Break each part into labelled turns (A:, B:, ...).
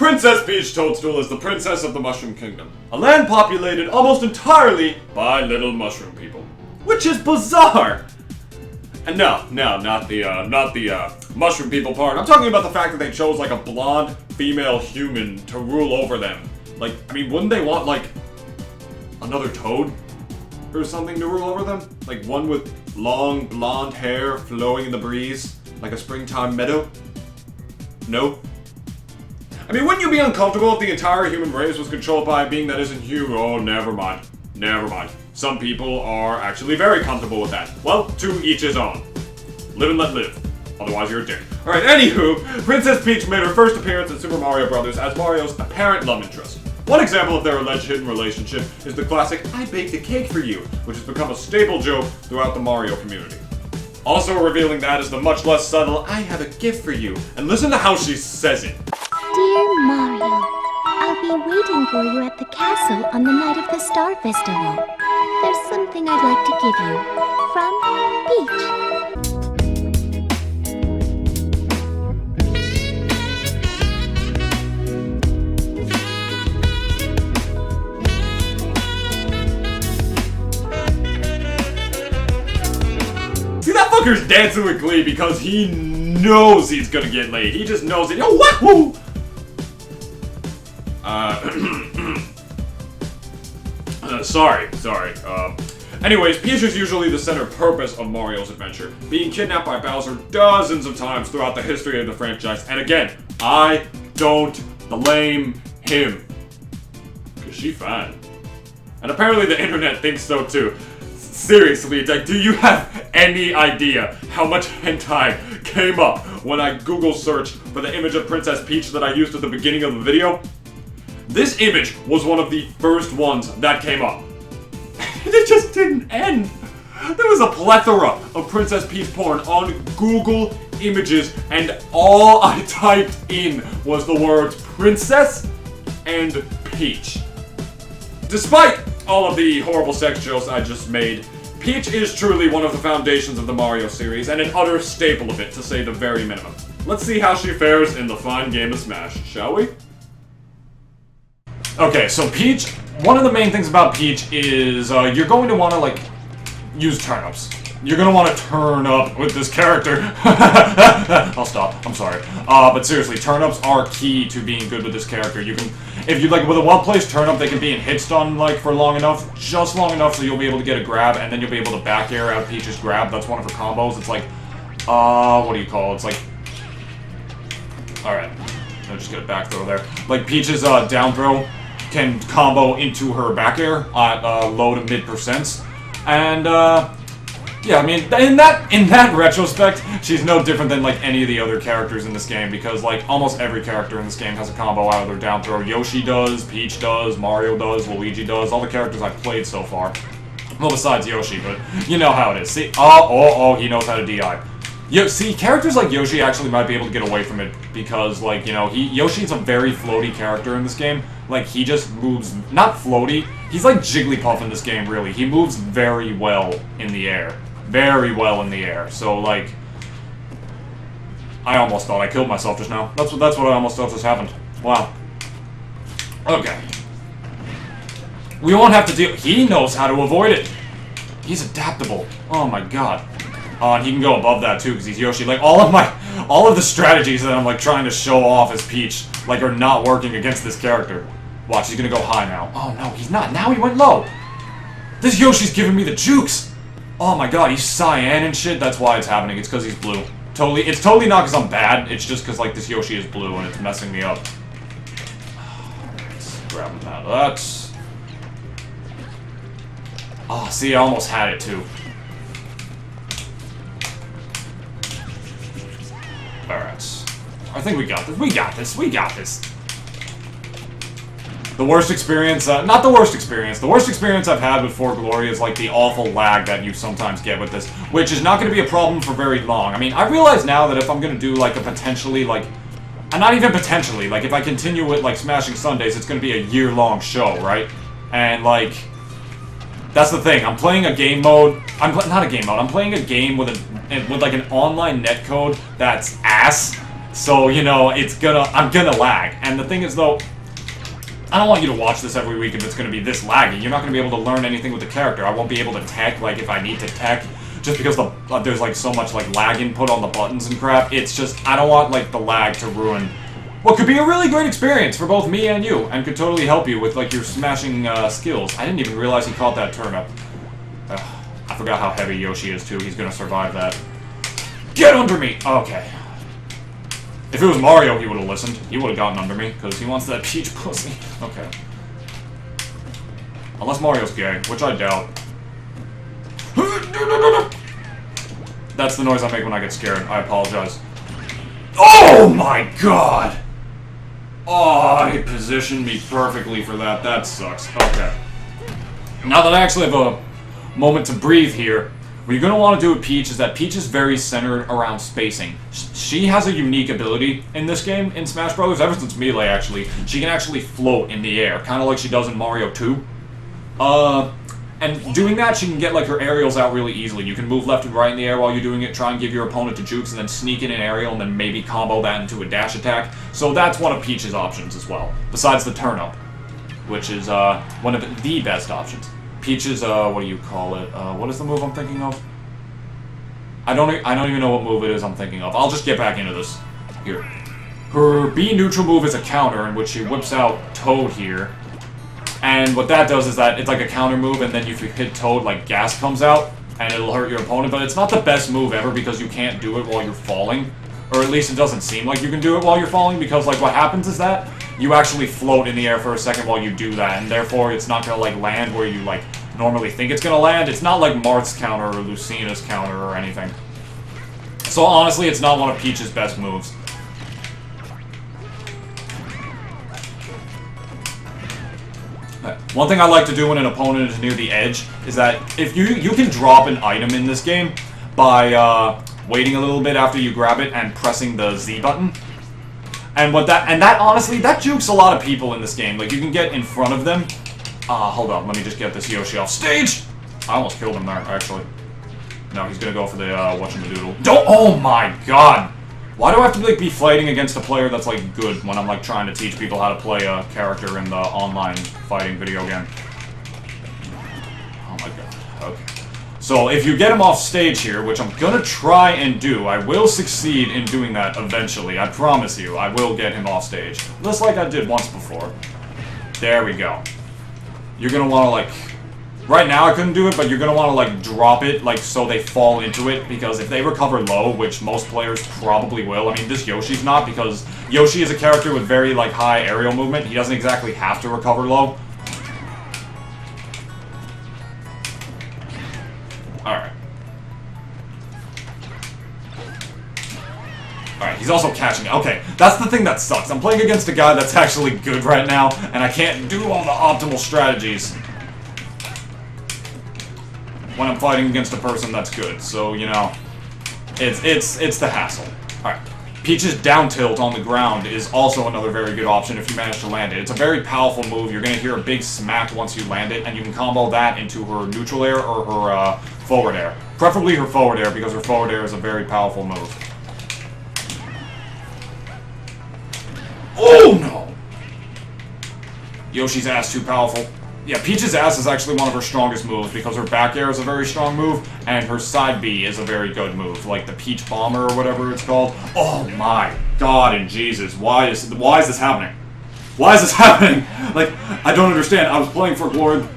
A: Princess Peach Toadstool is the princess of the Mushroom Kingdom, a land populated almost entirely by little mushroom people, which is bizarre. And no, not the mushroom people part. I'm talking about the fact that they chose like a blonde female human to rule over them. Like, I mean, wouldn't they want like another toad or something to rule over them? Like one with long blonde hair flowing in the breeze, like a springtime meadow? No? I mean, wouldn't you be uncomfortable if the entire human race was controlled by a being that isn't human? Oh, never mind. Never mind. Some people are actually very comfortable with that. Well, to each his own. Live and let live. Otherwise, you're a dick. Alright, anywho, Princess Peach made her first appearance in Super Mario Bros. As Mario's apparent love interest. One example of their alleged hidden relationship is the classic "I baked a cake for you," which has become a staple joke throughout the Mario community. Also revealing that is the much less subtle "I have a gift for you," and listen to how she says it.
B: Dear Mario, I'll be waiting for you at the castle on the night of the Star Festival. There's something I'd like to give you. From Peach.
A: See, that fucker's dancing with glee because he knows he's gonna get laid. He just knows it. Oh, wahoo! Sorry. Anyways, Peach is usually the center purpose of Mario's adventure, being kidnapped by Bowser dozens of times throughout the history of the franchise. And again, I don't blame him. Cause she fine. And apparently the internet thinks so too. Seriously, like, do you have any idea how much hentai came up when I Google searched for the image of Princess Peach that I used at the beginning of the video? This image was one of the first ones that came up. It just didn't end. There was a plethora of Princess Peach porn on Google Images, and all I typed in was the words Princess and Peach. Despite all of the horrible sex jokes I just made, Peach is truly one of the foundations of the Mario series, and an utter staple of it, to say the very minimum. Let's see how she fares in the fine game of Smash, shall we? Okay, so Peach, one of the main things about Peach is you're going to want to, like, use turnips. You're going to want to turn up with this character. I'll stop, I'm sorry. But seriously, turnips are key to being good with this character. You can, if you like, with a well-placed turnip, they can be in hit stun, like, for long enough, just long enough so you'll be able to get a grab, and then you'll be able to back air out Peach's grab. That's one of her combos. It's like, what do you call it? It's like, alright, I'll just get a back throw there. Like, Peach's down throw can combo into her back air at low to mid percents, and yeah, I mean, in that retrospect, she's no different than like any of the other characters in this game, because like almost every character in this game has a combo out of their down throw. Yoshi does, Peach does, Mario does, Luigi does, all the characters I've played so far. Well, besides Yoshi, but you know how it is. See, he knows how to DI. See, characters like Yoshi actually might be able to get away from it because, like, you know, Yoshi's a very floaty character in this game. Like, he just moves, not floaty, he's like Jigglypuff in this game, really. He moves very well in the air. Very well in the air. So, like, I almost thought I killed myself just now. That's what I almost thought just happened. Wow. Okay. We won't have to deal, he knows how to avoid it. He's adaptable. Oh my god. And he can go above that too, because he's Yoshi. Like, all of the strategies that I'm, like, trying to show off as Peach, like, are not working against this character. Watch, he's gonna go high now. Oh, no, he's not. Now he went low. This Yoshi's giving me the jukes. Oh my god, he's cyan and shit. That's why it's happening. It's because he's blue. It's totally not because I'm bad. It's just because, like, this Yoshi is blue and it's messing me up. Let's grab him out of that. Oh, see, I almost had it, too. Alright. I think we got this. We got this. The worst experience, not the worst experience. The worst experience I've had with For Glory is, like, the awful lag that you sometimes get with this, which is not going to be a problem for very long. I mean, I realize now that if I'm going to do, like, a potentially, like, not even potentially, like, if I continue with, like, Smashing Sundays, it's going to be a year-long show, right? And, like, that's the thing. I'm playing a game mode. Not a game mode. I'm playing a game with like an online netcode that's ass, So, you know, I'm gonna lag. And the thing is, though, I don't want you to watch this every week if it's gonna be this laggy. You're not gonna be able to learn anything with the character. I won't be able to tech, like, if I need to tech, just because there's, like, so much, like, lag input on the buttons and crap. It's just, I don't want, like, the lag to ruin what could be a really great experience for both me and you, and could totally help you with, like, your smashing, skills. I didn't even realize he caught that turnip. I forgot how heavy Yoshi is, too. He's gonna survive that. Get under me! Okay. If it was Mario, he would have listened. He would have gotten under me, because he wants that peach pussy. Okay. Unless Mario's gay, which I doubt. That's the noise I make when I get scared. I apologize. Oh my god! Oh, he positioned me perfectly for that. That sucks. Okay. Now that I actually have a moment to breathe here, what you're going to want to do with Peach is that Peach is very centered around spacing. She has a unique ability in this game, in Smash Bros., ever since Melee, actually. She can actually float in the air, kind of like she does in Mario 2. And doing that, she can get, like, her aerials out really easily. You can move left and right in the air while you're doing it, try and give your opponent to jukes, and then sneak in an aerial, and then maybe combo that into a dash attack. So that's one of Peach's options as well, besides the turn-up, which is one of the best options. Peach's, what do you call it? What is the move I'm thinking of? I don't even know what move it is I'm thinking of. I'll just get back into this. Here. Her B neutral move is a counter, in which she whips out Toad here. And what that does is that it's like a counter move, and then if you hit Toad, like, gas comes out, and it'll hurt your opponent. But it's not the best move ever, because you can't do it while you're falling. Or at least it doesn't seem like you can do it while you're falling, because, like, what happens is that you actually float in the air for a second while you do that, and therefore it's not gonna, like, land where you, like, normally think it's gonna land. It's not like Marth's counter or Lucina's counter or anything. So honestly, it's not one of Peach's best moves. One thing I like to do when an opponent is near the edge is that if you can drop an item in this game by waiting a little bit after you grab it and pressing the Z button. And that honestly, that jukes a lot of people in this game. Like, you can get in front of them. Hold on, let me just get this Yoshi off stage! I almost killed him there, actually. No, he's gonna go for the, whatchamadoodle. Don't- oh my god! Why do I have to, like, be fighting against a player that's, like, good when I'm, like, trying to teach people how to play a character in the online fighting video game? Oh my god, okay. So, if you get him off stage here, which I'm gonna try and do, I will succeed in doing that eventually, I promise you, I will get him off stage. Just like I did once before. There we go. You're gonna wanna, like... Right now I couldn't do it, but you're gonna wanna, like, drop it, like, so they fall into it, because if they recover low, which most players probably will, I mean, this Yoshi's not, because Yoshi is a character with very, like, high aerial movement. He doesn't exactly have to recover low. Alright. Alright, he's also catching it. Okay, that's the thing that sucks. I'm playing against a guy that's actually good right now, and I can't do all the optimal strategies when I'm fighting against a person that's good. So, you know, it's the hassle. Alright. Peach's down tilt on the ground is also another very good option if you manage to land it. It's a very powerful move. You're going to hear a big smack once you land it, and you can combo that into her neutral air or her forward air. Preferably her forward air, because her forward air is a very powerful move. Oh no! Yoshi's ass too powerful. Yeah, Peach's ass is actually one of her strongest moves, because her back air is a very strong move, and her side B is a very good move, like the Peach Bomber or whatever it's called. Oh my god and Jesus, why is this happening? Why is this happening? Like, I don't understand. I was playing for Glory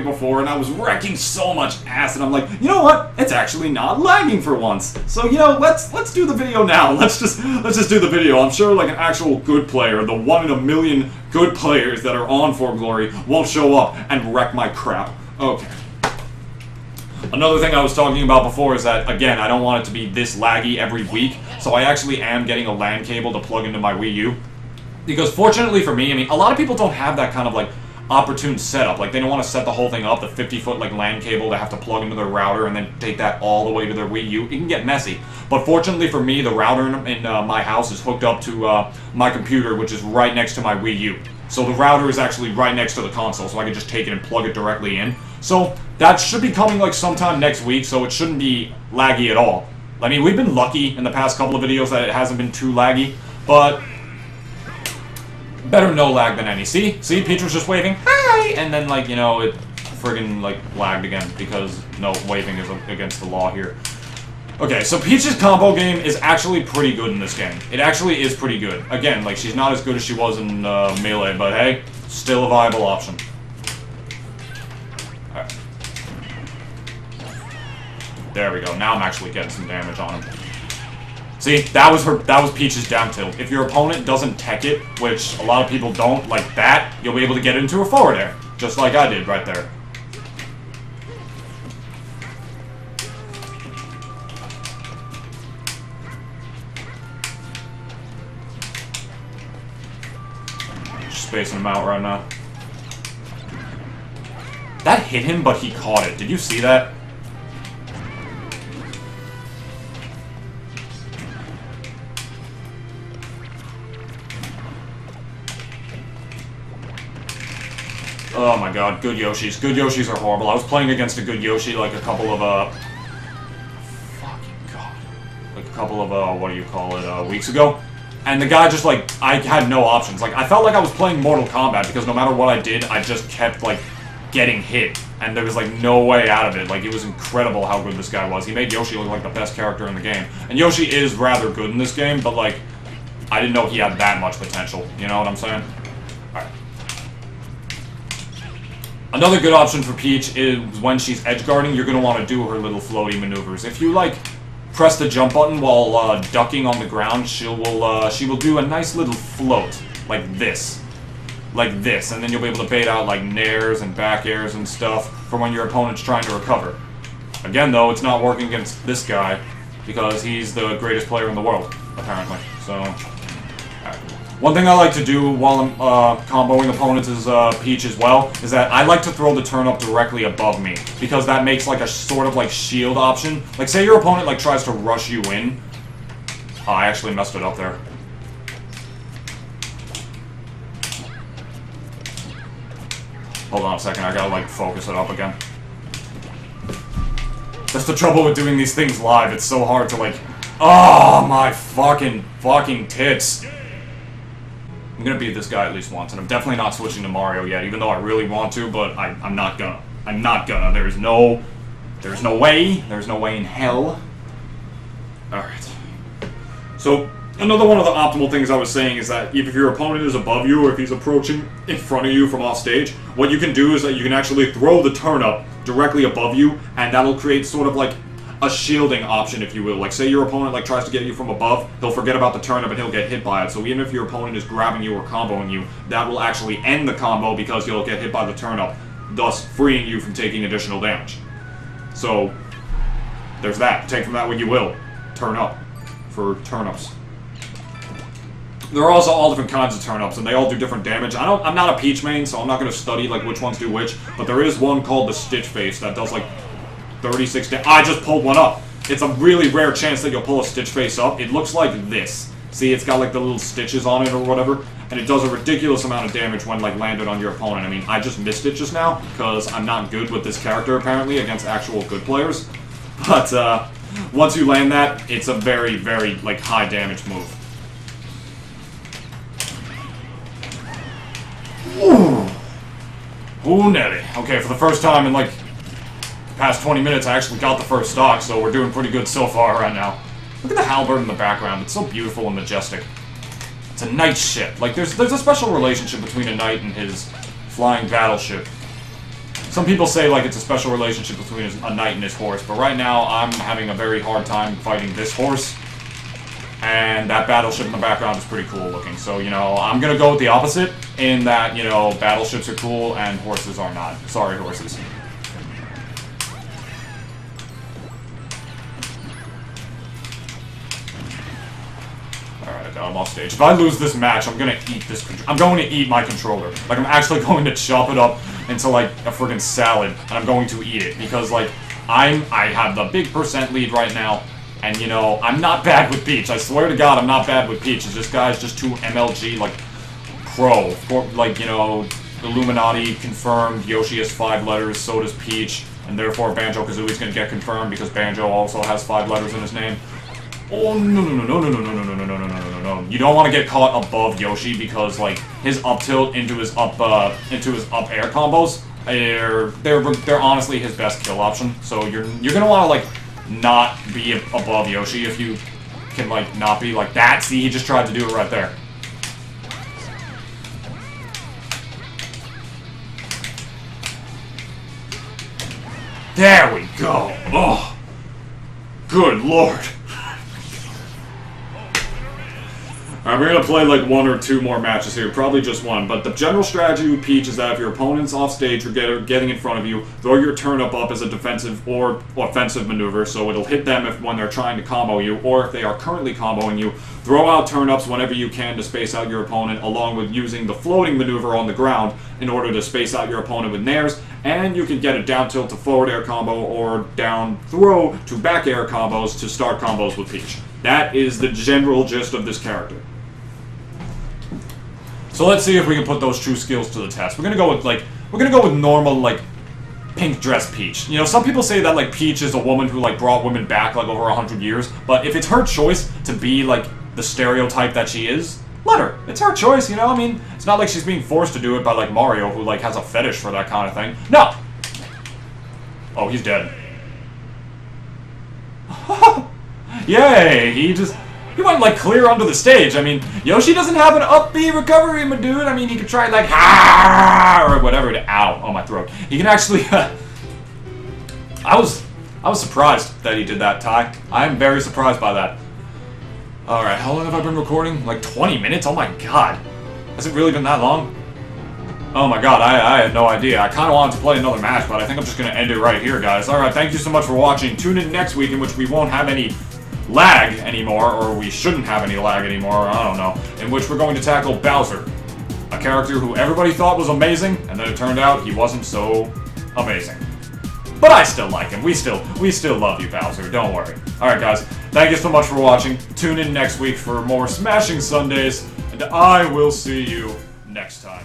A: before, and I was wrecking so much ass, and I'm like, you know what? It's actually not lagging for once. So, you know, let's do the video now. Let's just do the video. I'm sure, like, an actual good player, the 1 in a million good players that are on For Glory, won't show up and wreck my crap. Okay. Another thing I was talking about before is that, again, I don't want it to be this laggy every week, so I actually am getting a LAN cable to plug into my Wii U. Because fortunately for me, I mean, a lot of people don't have that kind of, like, opportune setup. Like, they don't want to set the whole thing up, the 50-foot, like, LAN cable to have to plug into their router and then take that all the way to their Wii U. It can get messy. But fortunately for me, the router in my house is hooked up to my computer, which is right next to my Wii U. So the router is actually right next to the console, so I can just take it and plug it directly in. So that should be coming, like, sometime next week, so it shouldn't be laggy at all. I mean, we've been lucky in the past couple of videos that it hasn't been too laggy, but better no lag than any. See, Peach was just waving, hi, and then like, you know, it friggin' like lagged again because no, waving is against the law here. Okay, so Peach's combo game is actually pretty good in this game. It actually is pretty good. Again, like, she's not as good as she was in Melee, but hey, still a viable option. Alright. There we go. Now I'm actually getting some damage on him. See, that was Peach's down tilt. If your opponent doesn't tech it, which a lot of people don't, like that, you'll be able to get into a forward air. Just like I did right there. Spacing him out right now. That hit him, but he caught it. Did you see that? Oh my god, good Yoshis. Good Yoshis are horrible. I was playing against a good Yoshi like a couple of, fucking god. Like a couple of, what do you call it, weeks ago. And the guy just, like, I had no options. Like, I felt like I was playing Mortal Kombat because no matter what I did, I just kept, like, getting hit. And there was, like, no way out of it. Like, it was incredible how good this guy was. He made Yoshi look like the best character in the game. And Yoshi is rather good in this game, but, like, I didn't know he had that much potential. You know what I'm saying? Alright. Another good option for Peach is when she's edge guarding, you're going to want to do her little floaty maneuvers. If you, like, press the jump button while ducking on the ground, she will do a nice little float, like this. Like this, and then you'll be able to bait out, like, nairs and back airs and stuff for when your opponent's trying to recover. Again, though, it's not working against this guy, because he's the greatest player in the world, apparently. So, alright. One thing I like to do while I'm comboing opponents is Peach as well, is that I like to throw the turnip directly above me, because that makes like a sort of like shield option. Like say your opponent like tries to rush you in. Oh, I actually messed it up there. Hold on a second, I gotta like focus it up again. That's the trouble with doing these things live, it's so hard to like... Oh, my fucking tits. I'm gonna beat this guy at least once, and I'm definitely not switching to Mario yet, even though I really want to, but I'm not gonna. I'm not gonna. There's no way. There's no way in hell. Alright. So, another one of the optimal things I was saying is that if your opponent is above you, or if he's approaching in front of you from off stage, what you can do is that you can actually throw the turnip directly above you, and that'll create sort of like a shielding option, if you will. Like, say your opponent, like, tries to get you from above, he'll forget about the turnip and he'll get hit by it. So even if your opponent is grabbing you or comboing you, that will actually end the combo because you'll get hit by the turnip, thus freeing you from taking additional damage. So, there's that. Take from that what you will. Turn up for turnips. There are also all different kinds of turnips, and they all do different damage. I'm not a Peach main, so I'm not going to study, like, which ones do which, but there is one called the Stitch Face that does, like, 36 damage. I just pulled one up. It's a really rare chance that you'll pull a Stitch Face up. It looks like this. See, it's got like the little stitches on it or whatever, and it does a ridiculous amount of damage when like landed on your opponent. I mean, I just missed it just now because I'm not good with this character apparently against actual good players. But once you land that, it's a very, very like high damage move. Ooh, Nelly. Okay, for the first time in like past 20 minutes, I actually got the first stock, so we're doing pretty good so far right now. Look at the halberd in the background. It's so beautiful and majestic. It's a knight ship. Like, there's a special relationship between a knight and his flying battleship. Some people say, like, it's a special relationship between a knight and his horse, but right now, I'm having a very hard time fighting this horse. And that battleship in the background is pretty cool looking. So, you know, I'm gonna go with the opposite, in that, you know, battleships are cool and horses are not. Sorry, horses. I'm off stage. If I lose this match, I'm gonna eat this. I'm going to eat my controller. Like, I'm actually going to chop it up into like a friggin' salad, and I'm going to eat it because like I have the big % lead right now, and you know I'm not bad with Peach. I swear to God, I'm not bad with Peach. It's this guy's just too MLG like pro. Like, you know, Illuminati confirmed. Yoshi has 5 letters. So does Peach. and therefore Banjo-Kazooie's gonna get confirmed because Banjo also has 5 letters in his name. Oh, no. You don't want to get caught above Yoshi because, like, his up tilt into his up air combos, they're honestly his best kill option. So you're gonna want to, like, not be above Yoshi if you can, like, not be like that. See, he just tried to do it right there. There we go. Oh, good lord. Alright, we're gonna play like 1 or 2 more matches here, probably just 1, but the general strategy with Peach is that if your opponent's off stage or getting in front of you, throw your turnip up as a defensive or offensive maneuver, so it'll hit them when they're trying to combo you, or if they are currently comboing you, throw out turnips whenever you can to space out your opponent, along with using the floating maneuver on the ground in order to space out your opponent with nairs, and you can get a down tilt to forward air combo or down throw to back air combos to start combos with Peach. That is the general gist of this character. So let's see if we can put those true skills to the test. We're gonna go with normal, like, pink dress Peach. You know, some people say that, like, Peach is a woman who, like, brought women back, like, over 100 years. But if it's her choice to be, like, the stereotype that she is, let her. It's her choice, you know? I mean, it's not like she's being forced to do it by, like, Mario, who, like, has a fetish for that kind of thing. No! Oh, he's dead. Yay! He went, like, clear under the stage. I mean, Yoshi doesn't have an upbeat recovery, my dude. I mean, he could try, like, ha or whatever. Ow, on my throat. He can actually, I was surprised that he did that, Ty. I am very surprised by that. Alright, how long have I been recording? Like 20 minutes? Oh my god. Has it really been that long? Oh my god, I had no idea. I kind of wanted to play another match, but I think I'm just going to end it right here, guys. Alright, thank you so much for watching. Tune in next week, in which we won't have any lag anymore, or we shouldn't have any lag anymore, I don't know, in which we're going to tackle Bowser, a character who everybody thought was amazing, and then it turned out he wasn't so amazing. But I still like him. We still love you, Bowser, don't worry. Alright guys, thank you so much for watching. Tune in next week for more Smashing Sundays, and I will see you next time.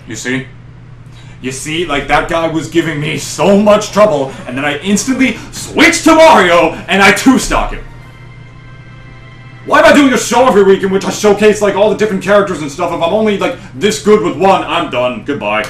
A: You see? You see, like, that guy was giving me so much trouble, and then I instantly switched to Mario, and I two-stock him. Why am I doing a show every week in which I showcase, like, all the different characters and stuff? If I'm only, like, this good with one, I'm done. Goodbye.